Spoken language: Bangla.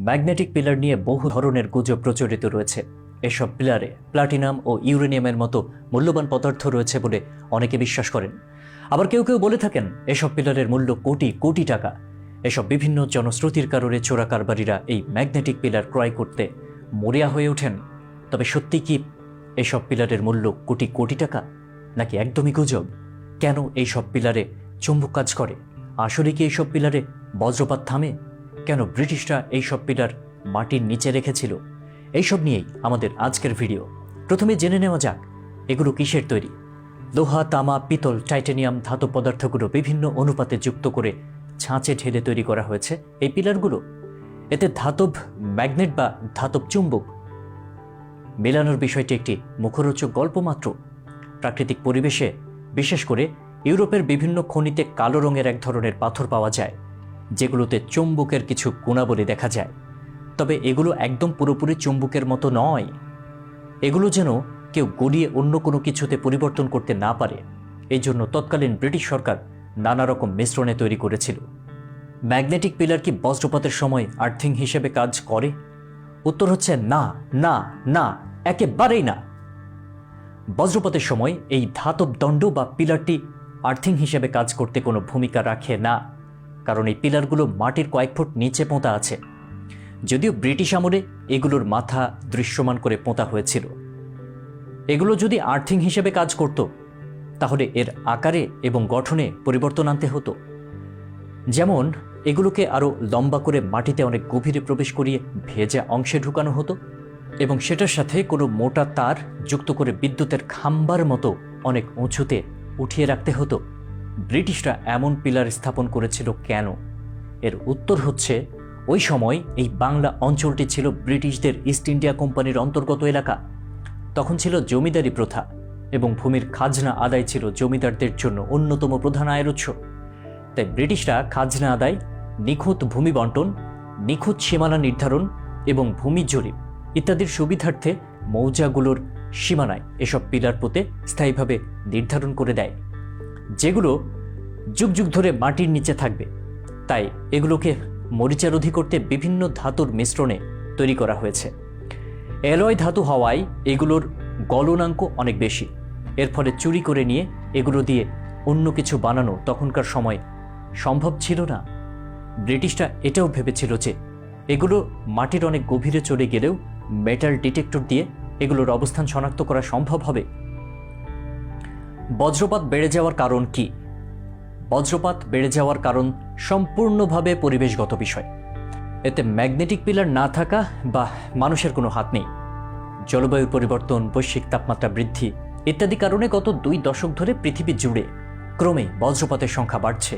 ম্যাগনেটিক পিলার নিয়ে বহু ধরনের গুজব প্রচলিত রয়েছে। এসব পিলারে প্লাটিনাম ও ইউরেনিয়ামের মতো মূল্যবান পদার্থ রয়েছে বলে অনেকে বিশ্বাস করেন। আবার কেউ কেউ বলে থাকেন এসব পিলারের মূল্য কোটি কোটি টাকা। এসব বিভিন্ন জনশ্রুতির কারণে চোরা কারবারিরা এই ম্যাগনেটিক পিলার ক্রয় করতে মরিয়া হয়ে ওঠেন। তবে সত্যি কি এসব পিলারের মূল্য কোটি কোটি টাকা, নাকি একদমই গুজব? কেন এইসব পিলারে চুম্বক কাজ করে? আসলে কি এইসব পিলারে বজ্রপাত থামে? কেন ব্রিটিশরা এইসব পিলার মাটির নিচে রেখেছিল? এইসব নিয়েই আমাদের আজকের ভিডিও। প্রথমে জেনে নেওয়া যাক এগুলো কিসের তৈরি। লোহা, তামা, পিতল, টাইটানিয়াম ধাতব পদার্থগুলো বিভিন্ন অনুপাতে যুক্ত করে ছাঁচে ঢেলে তৈরি করা হয়েছে এই পিলারগুলো। এতে ধাতব ম্যাগনেট বা ধাতব চুম্বক মেলানোর বিষয়টি একটি মুখরোচক গল্প মাত্র। প্রাকৃতিক পরিবেশে, বিশেষ করে ইউরোপের বিভিন্ন খনিতে কালো রঙের এক ধরনের পাথর পাওয়া যায়, যেগুলোতে চুম্বকের কিছু গুণাবলী দেখা যায়। তবে এগুলো একদম পুরোপুরি চুম্বকের মতো নয়। এগুলো যেন কেউ গড়িয়ে অন্য কোনো কিছুতে পরিবর্তন করতে না পারে, এই জন্য তৎকালীন ব্রিটিশ সরকার নানা রকম মিশ্রণে তৈরি করেছিল। ম্যাগনেটিক পিলার কি বজ্রপাতের সময় আর্থিং হিসেবে কাজ করে? উত্তর হচ্ছে না, না, না, একেবারেই না। বজ্রপাতের সময় এই ধাতব দণ্ড বা পিলারটি আর্থিং হিসেবে কাজ করতে কোনো ভূমিকা রাখে না, কারণ এই পিলারগুলো মাটির কয়েক ফুট নিচে পোঁতা আছে। যদিও ব্রিটিশ আমলে এগুলোর মাথা দৃশ্যমান করে পোঁতা হয়েছিল। এগুলো যদি আর্থিং হিসেবে কাজ করত, তাহলে এর আকারে এবং গঠনে পরিবর্তন আনতে হতো। যেমন এগুলোকে আরও লম্বা করে মাটিতে অনেক গভীরে প্রবেশ করিয়ে ভেজা অংশে ঢুকানো হতো এবং সেটার সাথে কোনো মোটা তার যুক্ত করে বিদ্যুতের খাম্বার মতো অনেক উঁচুতে উঠিয়ে রাখতে হতো। ব্রিটিশরা এমন পিলার স্থাপন করেছিল কেন? এর উত্তর হচ্ছে, ওই সময় এই বাংলা অঞ্চলটি ছিল ব্রিটিশদের ইস্ট ইন্ডিয়া কোম্পানির অন্তর্গত এলাকা। তখন ছিল জমিদারি প্রথা এবং ভূমির খাজনা আদায় ছিল জমিদারদের জন্য অন্যতম প্রধান আয়ের উৎস। তাই ব্রিটিশরা খাজনা আদায়, নিখুঁত ভূমি বন্টন, নিখুঁত সীমানা নির্ধারণ এবং ভূমি জরিপ ইত্যাদির সুবিধার্থে মৌজাগুলোর সীমানায় এসব পিলার পুঁতে স্থায়ীভাবে নির্ধারণ করে দেয়, যেগুলো যুগ যুগ ধরে মাটির নিচে থাকবে। তাই এগুলোকে মরিচারোধী করতে বিভিন্ন ধাতুর মিশ্রণে তৈরি করা হয়েছে। অ্যালয় ধাতু হওয়ায় এগুলোর গলনাঙ্ক অনেক বেশি। এর ফলে চুরি করে নিয়ে এগুলো দিয়ে অন্য কিছু বানানো তখনকার সময় সম্ভব ছিল না। ব্রিটিশরা এটাও ভেবেছিল যে এগুলো মাটির অনেক গভীরে চলে গেলেও মেটাল ডিটেক্টর দিয়ে এগুলোর অবস্থান শনাক্ত করা সম্ভব হবে। বজ্রপাত বেড়ে যাওয়ার কারণ কি? বজ্রপাত বেড়ে যাওয়ার কারণ সম্পূর্ণভাবে পরিবেশগত বিষয়। এতে ম্যাগনেটিক পিলার না থাকা বা মানুষের কোনো হাত নেই। জলবায়ুর পরিবর্তন, বৈশ্বিক তাপমাত্রা বৃদ্ধি ইত্যাদি কারণে গত 2 দশক ধরে পৃথিবী জুড়ে ক্রমে বজ্রপাতের সংখ্যা বাড়ছে।